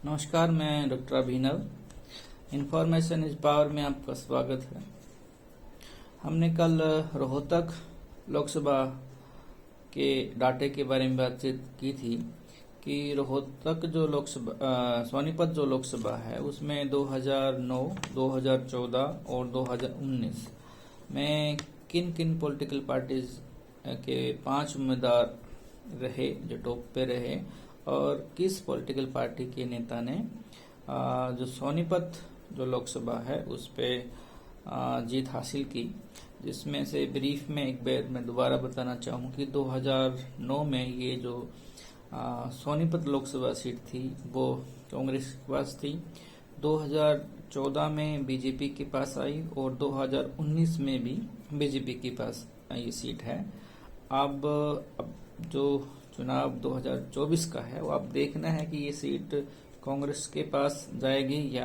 नमस्कार, मैं doctor Abhinav. Information is power में आपका स्वागत है। हमने कल रोहतक लोकसभा के डाटे के बारे में बातचीत की थी कि रोहतक जो सोनीपत जो लोकसभा है उसमें 2009, 2014 और 2019 में किन किन पॉलिटिकल पार्टीज के 5 उम्मीदवार रहे जो टॉप पे रहे और किस पॉलिटिकल पार्टी के नेता ने जो सोनीपत जो लोकसभा है उस पे जीत हासिल की, जिसमें से ब्रीफ में एक बार मैं दोबारा बताना चाहूँ कि 2009 में ये जो सोनीपत लोकसभा सीट थी वो कांग्रेस के पास थी। 2014 में बीजेपी के पास आई और 2019 में भी बीजेपी के पास ये सीट है। अब जो चुनाव 2024 का है वो अब देखना है कि ये सीट कांग्रेस के पास जाएगी या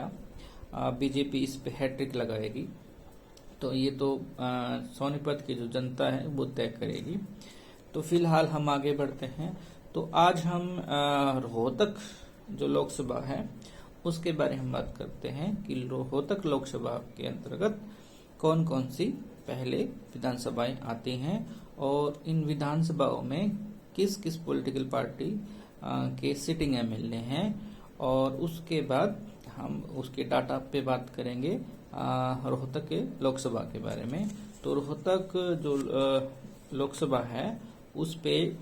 बीजेपी इस पे हैट्रिक लगाएगी। तो ये तो सोनीपत की जो जनता है वो तय करेगी। तो फिलहाल हम आगे बढ़ते हैं। तो आज हम रोहतक जो लोकसभा है उसके बारे में बात करते हैं कि रोहतक लोकसभा के अंतर्गत कौन कौन सी पहले विधानसभाएं आती हैं और इन विधानसभाओं में किस किस पॉलिटिकल पार्टी के सिटिंग एमएलए हैं, और उसके बाद हम उसके डाटा पे बात करेंगे रोहतक के लोकसभा के बारे में। तो रोहतक जो लोकसभा है उसमें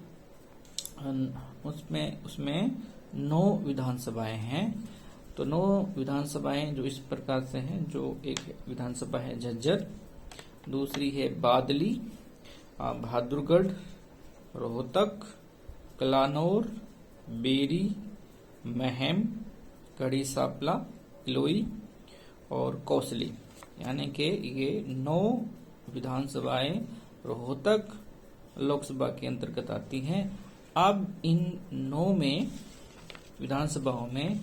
9 विधानसभाएं हैं। तो 9 विधानसभाएं जो इस प्रकार से हैं, जो एक विधानसभा है झज्जर, दूसरी है बादली, बहादुरगढ़, रोहतक, कलानौर, बेरी, महम, कड़ी सापला, इलोई और कौसली, यानी कि ये 9 विधानसभाएं रोहतक लोकसभा के अंतर्गत आती हैं। अब इन 9 में विधानसभाओं में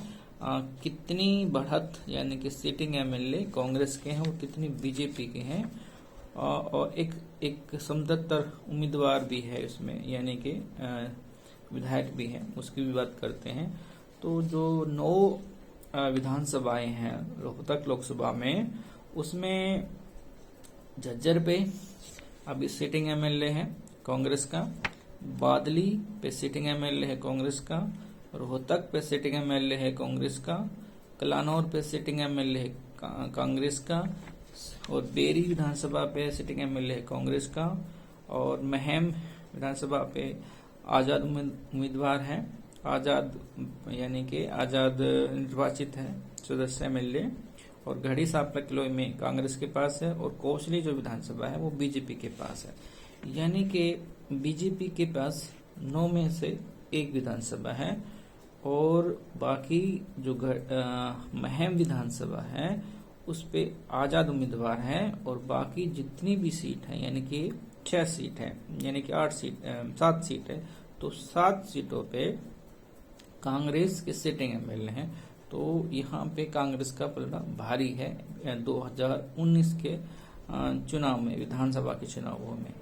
कितनी बढ़त यानी कि सिटिंग एमएलए कांग्रेस के हैं और कितनी बीजेपी के हैं, और एक समदत्तर उम्मीदवार भी है इसमें, यानी कि विधायक भी है, उसकी भी बात करते हैं। तो जो 9 विधानसभाएं हैं रोहतक लोकसभा में, उसमें झज्जर पे अभी सिटिंग एमएलए है कांग्रेस का, बादली पे सिटिंग एमएलए है कांग्रेस का, रोहतक पे सिटिंग एमएलए है कांग्रेस का, कलानौर पे सिटिंग एमएलए है कांग्रेस का, और बेरी विधानसभा पे सिटिंग एमएलए है कांग्रेस का, और महम विधानसभा पे आजाद उम्मीदवार है, आजाद यानी कि आजाद निर्वाचित है सदस्य एमएलए, और घड़ी सापला किलोई में कांग्रेस के पास है, और कौशली जो विधानसभा है वो बीजेपी के पास है। यानी कि बीजेपी के पास 9 में से एक विधानसभा है, और बाकी जो महम विधानसभा है उस पे आजाद उम्मीदवार है, और बाकी जितनी भी सीट है यानी कि 6 सीट है, यानी कि 7 सीट है, तो 7 सीटों पे कांग्रेस के सिटिंग एमएलए हैं। तो यहाँ पे कांग्रेस का पलड़ा भारी है 2019 के चुनाव में, विधानसभा के चुनावों में।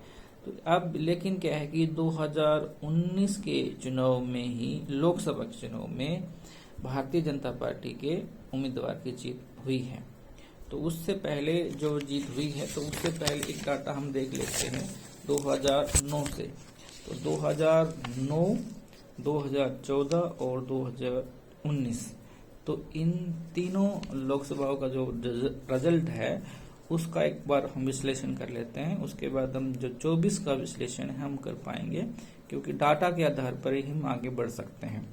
तो अब लेकिन क्या है कि 2019 के चुनाव में ही, लोकसभा के चुनाव में भारतीय जनता पार्टी के उम्मीदवार की जीत हुई है। तो उससे पहले जो जीत हुई है, तो उससे पहले एक डाटा हम देख लेते हैं 2009 से। तो 2009, 2014 और 2019, तो इन तीनों लोकसभाओं का जो रिजल्ट है उसका एक बार हम विश्लेषण कर लेते हैं। उसके बाद हम जो 24 का विश्लेषण है हम कर पाएंगे, क्योंकि डाटा के आधार पर ही हम आगे बढ़ सकते हैं।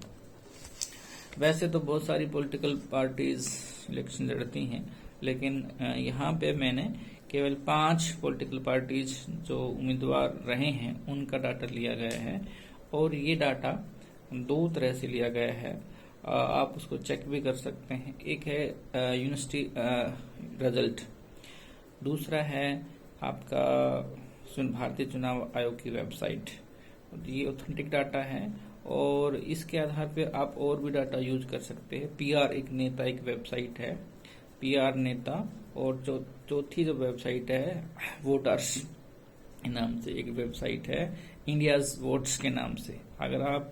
वैसे तो बहुत सारी पॉलिटिकल पार्टीज इलेक्शन लड़ती हैं, लेकिन यहाँ पे मैंने केवल 5 पॉलिटिकल पार्टीज जो उम्मीदवार रहे हैं उनका डाटा लिया गया है, और ये डाटा 2 तरह से लिया गया है। आप उसको चेक भी कर सकते हैं। एक है यूनिवर्सिटी रिजल्ट, दूसरा है आपका भारतीय चुनाव आयोग की वेबसाइट। ये ऑथेंटिक डाटा है, और इसके आधार पर आप और भी डाटा यूज कर सकते हैं। पीआर एक नेता एक वेबसाइट है, पीआर नेता, और चौथी जो वेबसाइट है वोटर्स के नाम से एक वेबसाइट है, इंडियाज वोट्स के नाम से। अगर आप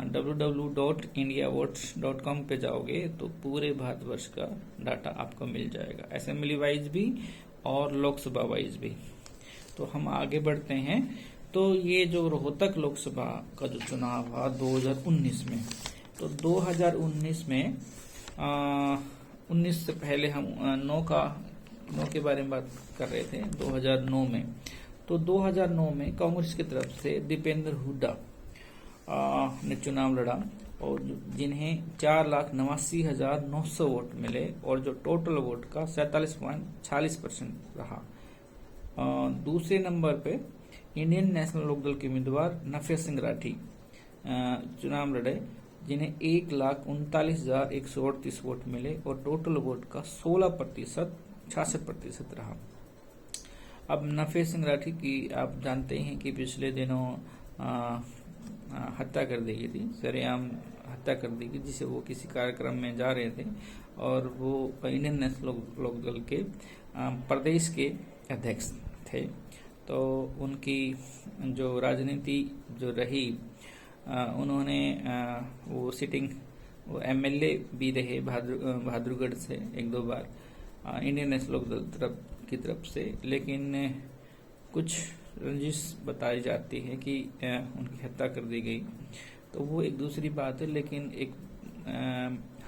www.indiavotes.com पे जाओगे तो पूरे भारतवर्ष का डाटा आपको मिल जाएगा, असेंबली वाइज भी और लोकसभा वाइज भी। तो हम आगे बढ़ते हैं। तो ये जो रोहतक लोकसभा का जो चुनाव हुआ 2019 में, तो 2019 में 19 से पहले हम 9 के बारे में बात कर रहे थे 2009 में। तो 2009 में कांग्रेस की तरफ से दीपेंद्र हुड्डा ने चुनाव लड़ा और जिन्हें 4,89,900 वोट मिले और जो टोटल वोट का 47.46% रहा। दूसरे नंबर पे इंडियन नेशनल लोकदल के उम्मीदवार नफे सिंह राठी चुनाव लड़े, जिन्हें 1,39,138 वोट मिले और टोटल वोट का 66% रहा। अब नफे सिंह राठी की आप जानते हैं कि पिछले दिनों हत्या कर दी गई थी, सरेआम हत्या कर दी गई, जिसे वो किसी कार्यक्रम में जा रहे थे और वो इंडियन नेशनल लोकदल के प्रदेश के अध्यक्ष थे। तो उनकी जो राजनीति जो रही, उन्होंने वो सिटिंग वो एमएलए भी रहे बहादुरगढ़ से 1-2 बार इंडियन नेशनल लोकदल की तरफ से, लेकिन कुछ रंजिश बताई जाती है कि उनकी हत्या कर दी गई। तो वो एक दूसरी बात है, लेकिन एक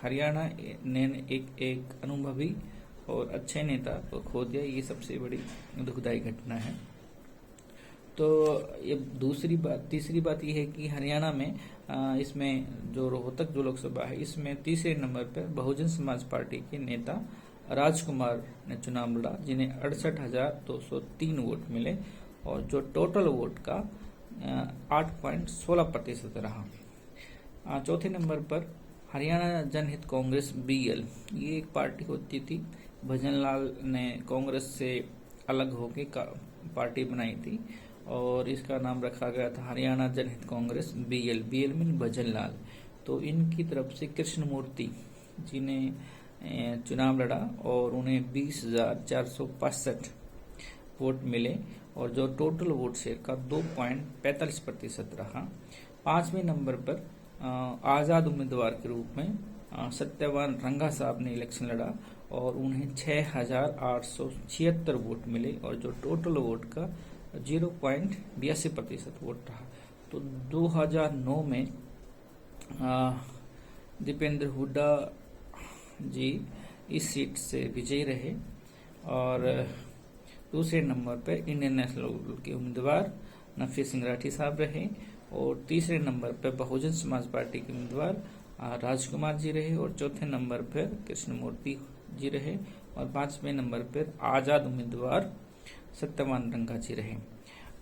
हरियाणा ने एक अनुभवी और अच्छे नेता को खो दिया, ये सबसे बड़ी दुखदायी घटना है। तो ये तीसरी बात ये है कि हरियाणा में इसमें जो रोहतक जो लोकसभा है, इसमें तीसरे नंबर पर बहुजन समाज पार्टी के नेता राजकुमार ने चुनाव लड़ा, जिन्हें 68,203 वोट मिले और जो टोटल वोट का 8.16% रहा। चौथे नंबर पर हरियाणा जनहित कांग्रेस BL, ये एक पार्टी होती थी। भजनलाल ने कांग्रेस से अलग होकर पार्टी बनाई थी और इसका नाम रखा गया था हरियाणा जनहित कांग्रेस BL मीन भजनलाल। तो इनकी तरफ से कृष्णमूर्ति जी ने चुनाव लड़ा और उन्हें 20,465 वोट मिले और जो टोटल वोट शेयर का 2.45% रहा। 5वें नंबर पर आजाद उम्मीदवार के रूप में सत्यवान रंगा साहब ने इलेक्शन लड़ा और उन्हें 6,876 वोट मिले और जो टोटल वोट का 0.82% वोट रहा। तो 2009 में दीपेंद्र हुड्डा जी इस सीट से विजयी रहे और दूसरे नंबर पर इंडियन नेशनल लोकदल के उम्मीदवार नफे सिंह राठी साहब रहे और तीसरे नंबर पर बहुजन समाज पार्टी के उम्मीदवार राजकुमार जी रहे और चौथे नंबर पर कृष्णमूर्ति जी रहे और 5वें नंबर पर आजाद उम्मीदवार सत्यवान रंगा जी रहे।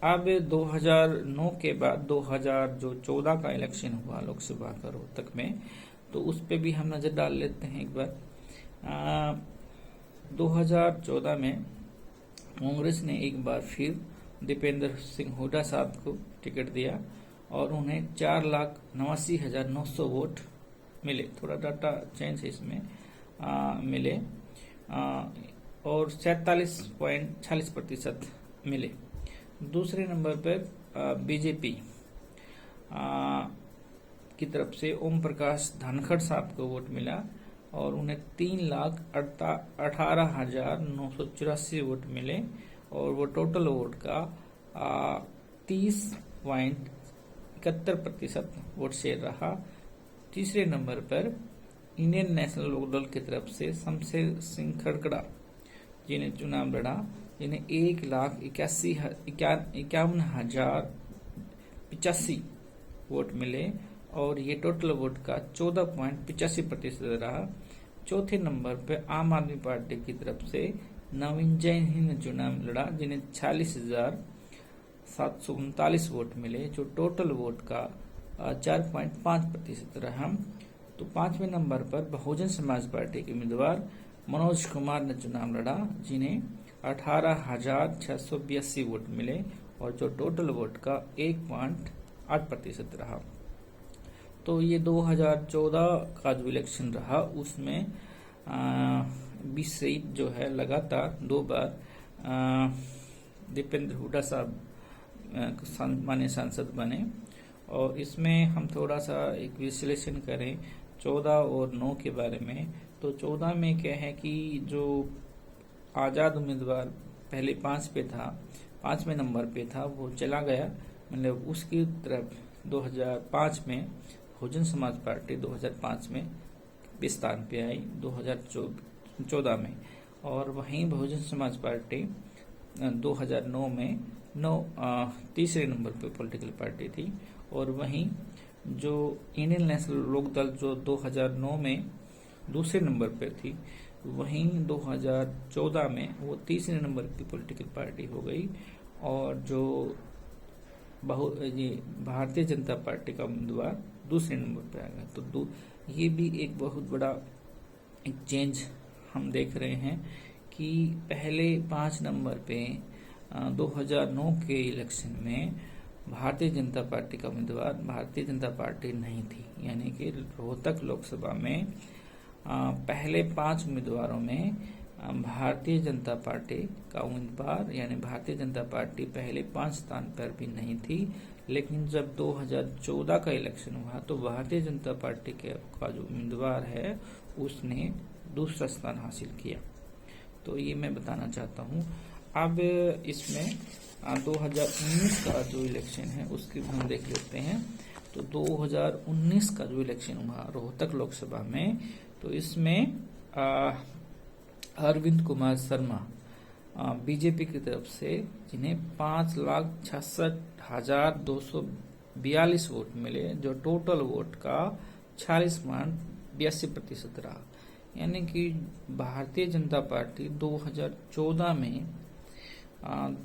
अब 2009 के बाद 2014 का इलेक्शन हुआ लोकसभा का रोहतक में, तो उस पे भी हम नजर डाल लेते हैं एक बार। 2014 में कांग्रेस ने एक बार फिर दीपेंद्र सिंह हुड्डा साहब को टिकट दिया और उन्हें 4,89,900 वोट मिले, थोड़ा डाटा चेंज है इसमें, मिले और 47.46% मिले। दूसरे नंबर पर बीजेपी की तरफ से ओम प्रकाश धनखड़ साहब को वोट मिला और उन्हें 3,18,984 वोट मिले और वो टोटल वोट का 30.71% वोट शेयर रहा। तीसरे नंबर पर इंडियन नेशनल लोकदल की तरफ से शमशेर सिंह खड़गड़ा जिन्हें चुनाव लड़ा, जिन्हें 1,51,085 वोट मिले और ये टोटल वोट का 14.85% रहा। चौथे नंबर पर आम आदमी पार्टी की तरफ से नवीन जैन ने चुनाव लड़ा, जिन्हें 46,739 वोट मिले, जो टोटल वोट का 4.5% रहा। तो 5वें नंबर पर बहुजन समाज पार्टी के उम्मीदवार मनोज कुमार ने चुनाव लड़ा, जिन्हें 18,682 वोट मिले और जो टोटल वोट का 1.8% रहा। तो ये 2014 का जो इलेक्शन रहा उसमें 20 सीट जो है लगातार 2 बार दीपेंद्र हुड्डा साहब माननीय सांसद बने और इसमें हम थोड़ा सा एक विश्लेषण करें 14 और 9 के बारे में। तो 14 में क्या है कि जो आज़ाद उम्मीदवार पहले 5 पे था, 5वें नंबर पे था, वो चला गया, मतलब उसकी तरफ 2005 में बहुजन समाज पार्टी 2005 में स्थान पे आई 2014 में, और वहीं बहुजन समाज पार्टी 2009 में तीसरे नंबर पे पॉलिटिकल पार्टी थी। और वहीं जो इंडियन नेशनल लोकदल जो 2009 में दूसरे नंबर पे थी, वहीं 2014 में वो तीसरे नंबर की पॉलिटिकल पार्टी हो गई। और जो भारतीय जनता पार्टी का उम्मीदवार दूसरे नंबर पे आ गया। तो ये भी एक बहुत बड़ा एक चेंज हम देख रहे हैं कि पहले 5 नंबर पे 2009 के इलेक्शन में भारतीय जनता पार्टी का उम्मीदवार भारतीय जनता पार्टी नहीं थी, यानी कि रोहतक लोकसभा में पहले 5 उम्मीदवारों में भारतीय जनता पार्टी का उम्मीदवार यानी भारतीय जनता पार्टी पहले 5 स्थान पर भी नहीं थी। लेकिन जब 2014 का इलेक्शन हुआ तो भारतीय जनता पार्टी का जो उम्मीदवार है उसने दूसरा स्थान हासिल किया। तो ये मैं बताना चाहता हूँ। अब इसमें 2019 का जो इलेक्शन है उसकी हम देख लेते हैं। तो 2019 का जो इलेक्शन हुआ रोहतक लोकसभा में, तो इसमें अरविंद कुमार शर्मा बीजेपी की तरफ से, जिन्हें 5,66,242 वोट मिले, जो टोटल वोट का 46.82% रहा। यानी कि भारतीय जनता पार्टी 2014 में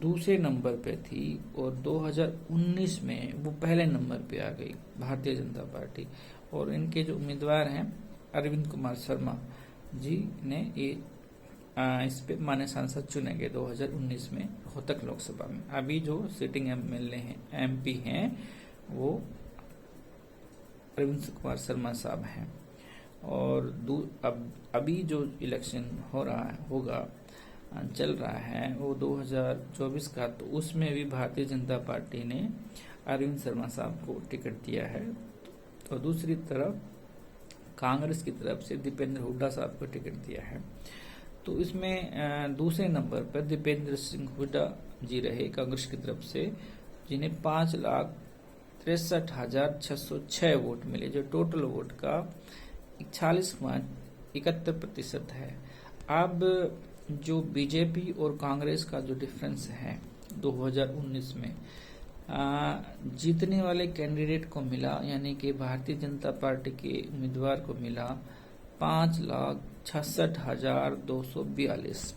दूसरे नंबर पे थी और 2019 में वो पहले नंबर पे आ गई भारतीय जनता पार्टी। और इनके जो उम्मीदवार हैं अरविंद कुमार शर्मा जी ने ये इस पे माननीय सांसद चुने गए 2019 में रोहतक लोकसभा में। अभी जो सिटिंग एमएलए हैं, एमपी हैं, वो अरविंद कुमार शर्मा साहब हैं। और अभी जो इलेक्शन चल रहा है वो 2024 का, तो उसमें भी भारतीय जनता पार्टी ने अरविंद शर्मा साहब को टिकट दिया है। तो दूसरी तरफ कांग्रेस की तरफ से दीपेंद्र हुड्डा साहब को टिकट दिया है। तो इसमें दूसरे नंबर पर दीपेंद्र सिंह हुड्डा जी रहे कांग्रेस की तरफ से, जिन्हें 5,63,606 वोट मिले, जो टोटल वोट का 41.71% है। अब जो बीजेपी और कांग्रेस का जो डिफरेंस है 2019 में, जीतने वाले कैंडिडेट को मिला, यानी कि भारतीय जनता पार्टी के उम्मीदवार को मिला 5,66,242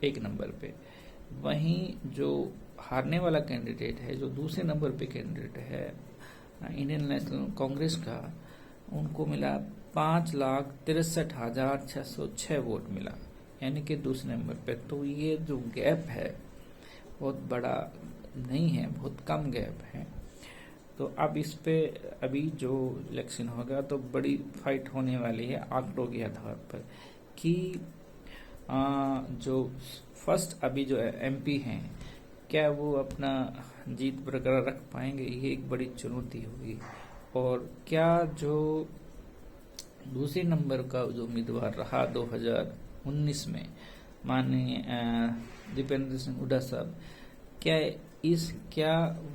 एक नंबर पे। वहीं जो हारने वाला कैंडिडेट है, जो दूसरे नंबर पे कैंडिडेट है इंडियन नेशनल कांग्रेस का, उनको मिला 5,63,606 वोट मिला, यानी कि दूसरे नंबर पे। तो ये जो गैप है बहुत बड़ा नहीं है, बहुत कम गैप है। तो अब इस पे अभी जो इलेक्शन होगा तो बड़ी फाइट होने वाली है आंकड़ों के आधार पर कि जो फर्स्ट अभी जो एमपी हैं, क्या वो अपना जीत बरकरार रख पाएंगे, ये एक बड़ी चुनौती होगी। और क्या जो दूसरे नंबर का जो उम्मीदवार रहा 2019 में माननीय दीपेंद्र सिंह हुड्डा साहब, क्या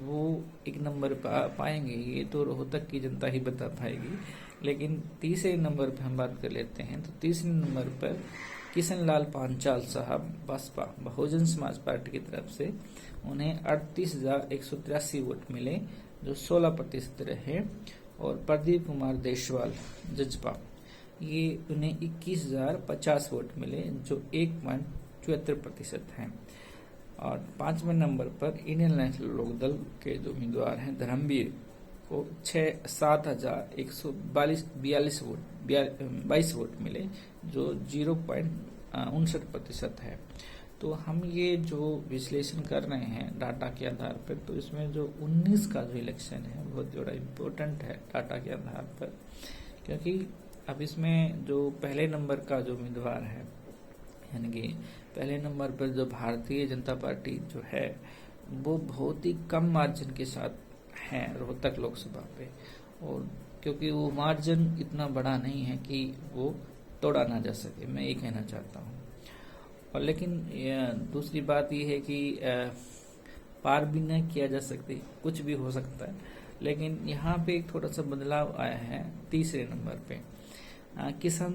वो एक नंबर पर पाएंगे, ये तो रोहतक की जनता ही बता पाएगी। लेकिन तीसरे नंबर पर हम बात कर लेते हैं। तो तीसरे नंबर पर किशन लाल पांचाल साहब बसपा बहुजन समाज पार्टी की तरफ से, उन्हें 38,183 वोट मिले, जो 16% रहे। और प्रदीप कुमार देशवाल जजपा, ये उन्हें 21,050 वोट मिले, जो 1.74% हैं। और 5वें नंबर पर इंडियन नेशनल लोकदल के जो उम्मीदवार हैं धर्मवीर को 7,142 वोट मिले, जो 0.59% है। तो हम ये जो विश्लेषण कर रहे हैं डाटा के आधार पर, तो इसमें जो 19 का जो इलेक्शन है बहुत बड़ा इम्पोर्टेंट है डाटा के आधार पर, क्योंकि अब इसमें जो पहले नंबर का जो उम्मीदवार है, यानी कि पहले नंबर पर जो भारतीय जनता पार्टी जो है, वो बहुत ही कम मार्जिन के साथ हैं रोहतक लोकसभा पे, और क्योंकि वो मार्जिन इतना बड़ा नहीं है कि वो तोड़ा ना जा सके, मैं ये कहना चाहता हूँ। और लेकिन दूसरी बात ये है कि पार भी नहीं किया जा सकती, कुछ भी हो सकता है। लेकिन यहाँ पे एक थोड़ा सा बदलाव आया है तीसरे नंबर पे। किशन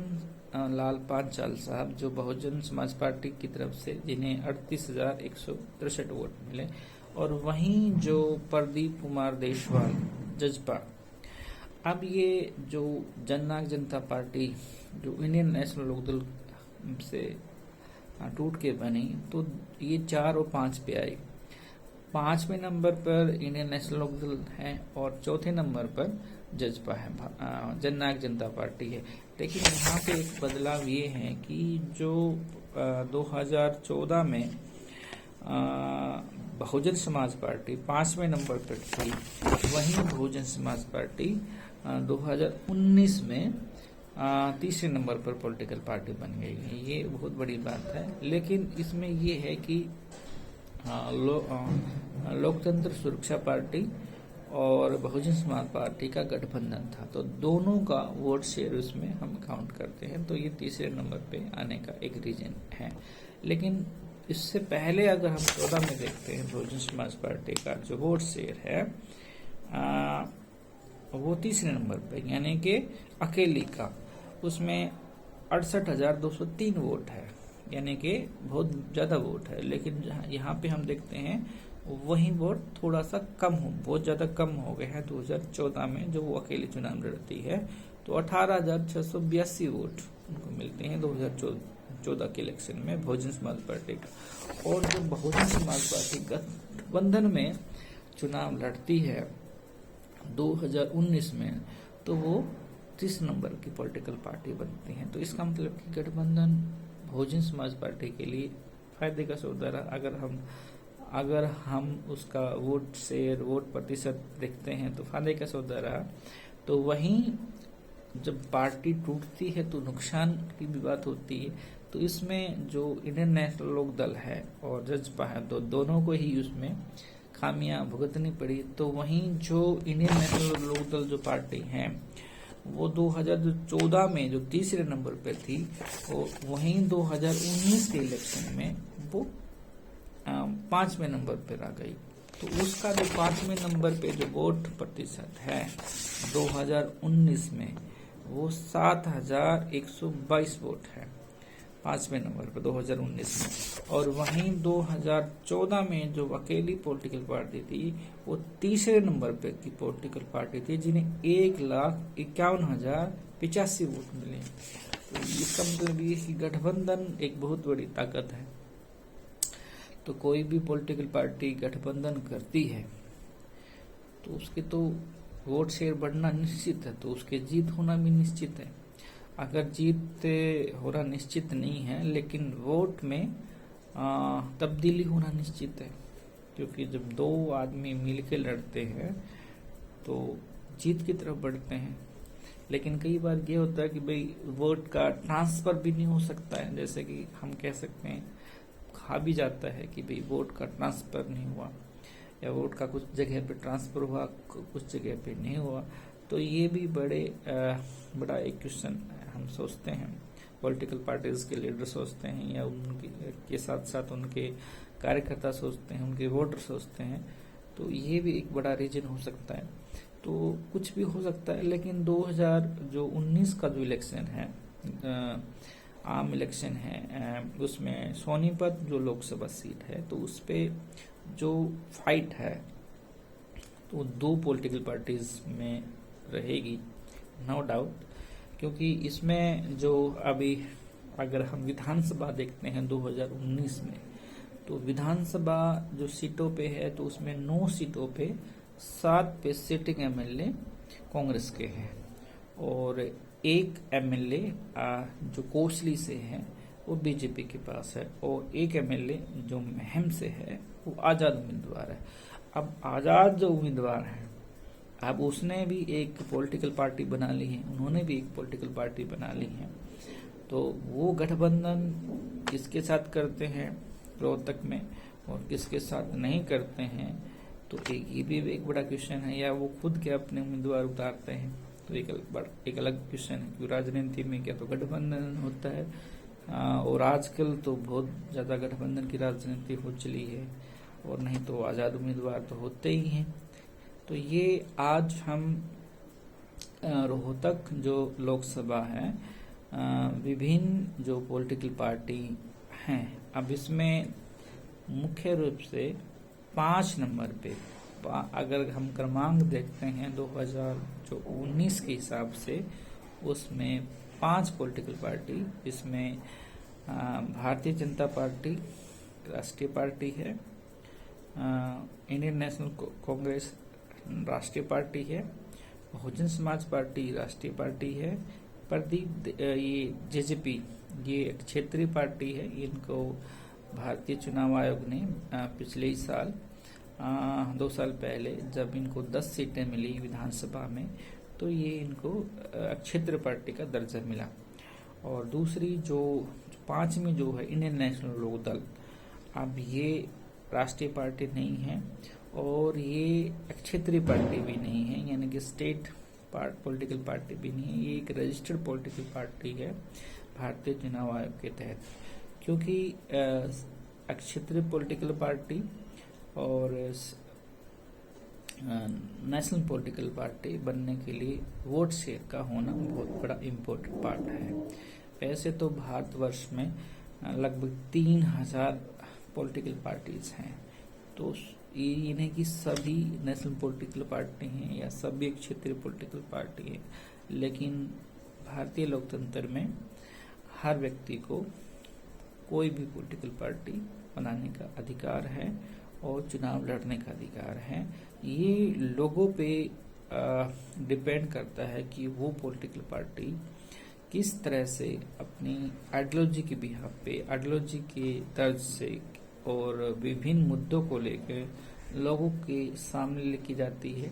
लाल पांचाल साहब जो बहुजन समाज पार्टी की तरफ से, जिन्हें 38,163 वोट मिले, और वहीं जो प्रदीप कुमार देशवाल जजपा। अब ये जो जननायक जनता पार्टी जो इंडियन नेशनल लोकदल से टूट के बनी, तो ये 4 और 5 पे आई। 5वें नंबर पर इंडियन नेशनल लोकदल है और चौथे नंबर पर जजपा है, जननायक जनता पार्टी है। लेकिन यहाँ पे एक बदलाव ये है कि जो 2014 में बहुजन समाज पार्टी 5वें नंबर पर थी, वहीं बहुजन समाज पार्टी 2019 में तीसरे नंबर पर पॉलिटिकल पार्टी बन गई है। ये बहुत बड़ी बात है। लेकिन इसमें ये है कि लोकतंत्र सुरक्षा पार्टी और बहुजन समाज पार्टी का गठबंधन था, तो दोनों का वोट शेयर उसमें हम काउंट करते हैं, तो ये तीसरे नंबर पे आने का एक रीजन है। लेकिन इससे पहले अगर हम 14 में देखते हैं, बहुजन समाज पार्टी का जो वोट शेयर है वो तीसरे नंबर पे, यानी कि अकेली का, उसमें 68,203 वोट है, यानी कि बहुत ज्यादा वोट है। लेकिन यहाँ पे हम देखते हैं वही वोट थोड़ा सा कम हो, बहुत ज्यादा कम हो गए हैं 2014 में, जो वो अकेले चुनाव लड़ती है, तो 18,682 वोट उनको मिलते हैं 2014 के इलेक्शन में बहुजन समाज पार्टी का। और जो बहुजन समाज पार्टी गठबंधन में चुनाव लड़ती है 2019 में, तो वो 30 नंबर की पॉलिटिकल पार्टी बनती है। तो इसका मतलब कि गठबंधन बहुजन समाज पार्टी के लिए फायदे का सौदा रहा। अगर हम उसका वोट शेयर, वोट प्रतिशत देखते हैं तो फायदे का सौदा रहा। तो वहीं जब पार्टी टूटती है तो नुकसान की भी बात होती है। तो इसमें जो इंडियन नेशनल लोकदल है और जजपा है, तो दोनों को ही उसमें खामियां भुगतनी पड़ी। तो वहीं जो इंडियन नेशनल लोकदल जो पार्टी है वो 2014 में जो तीसरे नंबर पे थी, वहीं 2019 के इलेक्शन में वो 5वें नंबर पर आ गई। तो उसका जो 5वें नंबर पे जो वोट प्रतिशत है 2019 में, वो 7,122 वोट है 5वें नंबर पर 2019 में। और वहीं 2014 में जो अकेली पॉलिटिकल पार्टी थी, वो तीसरे नंबर पे की पॉलिटिकल पार्टी थी, जिन्हें 1,51,085 वोट मिले। तो इसका मतलब ये कि गठबंधन एक बहुत बड़ी ताकत है। तो कोई भी पॉलिटिकल पार्टी गठबंधन करती है तो उसके तो वोट शेयर बढ़ना निश्चित है, तो उसके जीत होना भी निश्चित है। अगर जीत होना निश्चित नहीं है, लेकिन वोट में तब्दीली होना निश्चित है, क्योंकि जब दो आदमी मिलकर लड़ते हैं तो जीत की तरफ बढ़ते हैं। लेकिन कई बार ये होता है कि भाई वोट का ट्रांसफर भी नहीं हो सकता है, जैसे कि हम कह सकते हैं, कहा भी जाता है कि भाई वोट का ट्रांसफर नहीं हुआ, या वोट का कुछ जगह पे ट्रांसफर हुआ, कुछ जगह पे नहीं हुआ। तो ये भी बड़ा एक क्वेश्चन हम सोचते हैं, पॉलिटिकल पार्टीज के लीडर सोचते हैं, या उनके साथ साथ उनके कार्यकर्ता सोचते हैं, उनके वोटर सोचते हैं। तो ये भी एक बड़ा रीजन हो सकता है। तो कुछ भी हो सकता है। लेकिन 2019 का जो इलेक्शन है, आम इलेक्शन है, उसमें सोनीपत जो लोकसभा सीट है, तो उस पे जो फाइट है तो 2 पॉलिटिकल पार्टीज में रहेगी, नो डाउट। क्योंकि इसमें जो अभी अगर हम विधानसभा देखते हैं 2019 में, तो विधानसभा जो सीटों पे है, तो उसमें 9 सीटों पे 7 पे सिटिंग एमएलए कांग्रेस के हैं, और 1 एमएलए जो कोसली से है वो बीजेपी के पास है, और 1 एमएलए जो महम से है वो आजाद उम्मीदवार है। अब आजाद जो उम्मीदवार है, अब उसने भी एक पॉलिटिकल पार्टी बना ली है, उन्होंने भी एक पॉलिटिकल पार्टी बना ली है। तो वो गठबंधन किसके साथ करते हैं रोहतक में और किसके साथ नहीं करते हैं, तो ये भी एक बड़ा क्वेश्चन है, या वो खुद के अपने उम्मीदवार उतारते हैं, तो एक अलग क्वेश्चन है। क्योंकि राजनीति में क्या तो गठबंधन होता है, और आजकल तो बहुत ज़्यादा गठबंधन की राजनीति हो चली है, और नहीं तो आज़ाद उम्मीदवार तो होते ही हैं। तो ये आज हम रोहतक जो लोकसभा है, विभिन्न जो पॉलिटिकल पार्टी हैं, अब इसमें मुख्य रूप से 5 नंबर पे अगर हम क्रमांक देखते हैं 2019 के हिसाब से, उसमें 5 पॉलिटिकल पार्टी, इसमें भारतीय जनता पार्टी राष्ट्रीय पार्टी है, इंडियन नेशनल कांग्रेस राष्ट्रीय पार्टी है, बहुजन समाज पार्टी राष्ट्रीय पार्टी है, प्रदीप ये जेजेपी ये एक क्षेत्रीय पार्टी है। इनको भारतीय चुनाव आयोग ने पिछले ही साल 2 साल पहले जब इनको 10 सीटें मिली विधानसभा में, तो ये इनको क्षेत्रीय पार्टी का दर्जा मिला। और दूसरी जो 5वीं जो है इंडियन नेशनल लोकदल, अब ये राष्ट्रीय पार्टी नहीं है और ये क्षेत्रीय पार्टी भी नहीं है, यानी कि स्टेट पॉलिटिकल पार्टी भी नहीं है। ये एक रजिस्टर्ड पॉलिटिकल पार्टी है भारतीय चुनाव आयोग के तहत। क्योंकि क्षेत्रीय पॉलिटिकल पार्टी और नेशनल पॉलिटिकल पार्टी बनने के लिए वोट शेयर का होना बहुत बड़ा इम्पोर्टेंट पार्ट है। वैसे तो भारतवर्ष में लगभग 3000 पॉलिटिकल पार्टीज हैं, तो ये नहीं कि सभी नेशनल पॉलिटिकल पार्टी हैं या सभी क्षेत्रीय पॉलिटिकल पार्टी हैं, लेकिन भारतीय लोकतंत्र में हर व्यक्ति को कोई भी पॉलिटिकल पार्टी बनाने का अधिकार है और चुनाव लड़ने का अधिकार है। ये लोगों पे डिपेंड करता है कि वो पॉलिटिकल पार्टी किस तरह से अपनी आइडियोलॉजी के बिहाफ पे, आइडियोलॉजी के तर्ज से और विभिन्न मुद्दों को लेकर लोगों के सामने लेके जाती है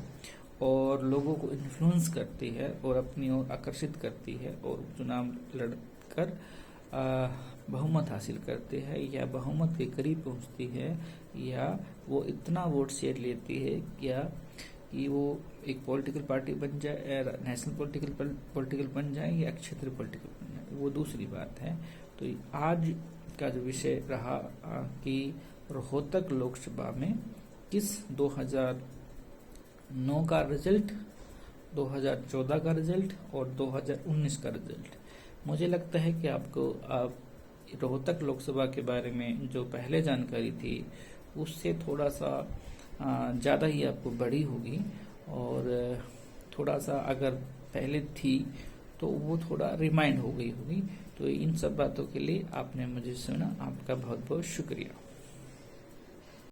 और लोगों को इन्फ्लुएंस करती है और अपनी ओर आकर्षित करती है और चुनाव लड़कर बहुमत हासिल करते हैं या बहुमत के करीब पहुंचती है, या वो इतना वोट शेयर लेती है या कि वो एक पॉलिटिकल पार्टी बन जाए, नेशनल पॉलिटिकल बन जाए या क्षेत्रीय पॉलिटिकल बन जाए, वो दूसरी बात है। तो आज का जो विषय रहा कि रोहतक लोकसभा में किस 2009 का रिजल्ट, 2014 का रिजल्ट और 2019 का रिजल्ट, मुझे लगता है कि आपको रोहतक लोकसभा के बारे में जो पहले जानकारी थी उससे थोड़ा सा ज़्यादा ही आपको बड़ी होगी, और थोड़ा सा अगर पहले थी तो वो थोड़ा रिमाइंड हो गई होगी। तो इन सब बातों के लिए आपने मुझे सुना, आपका बहुत बहुत शुक्रिया।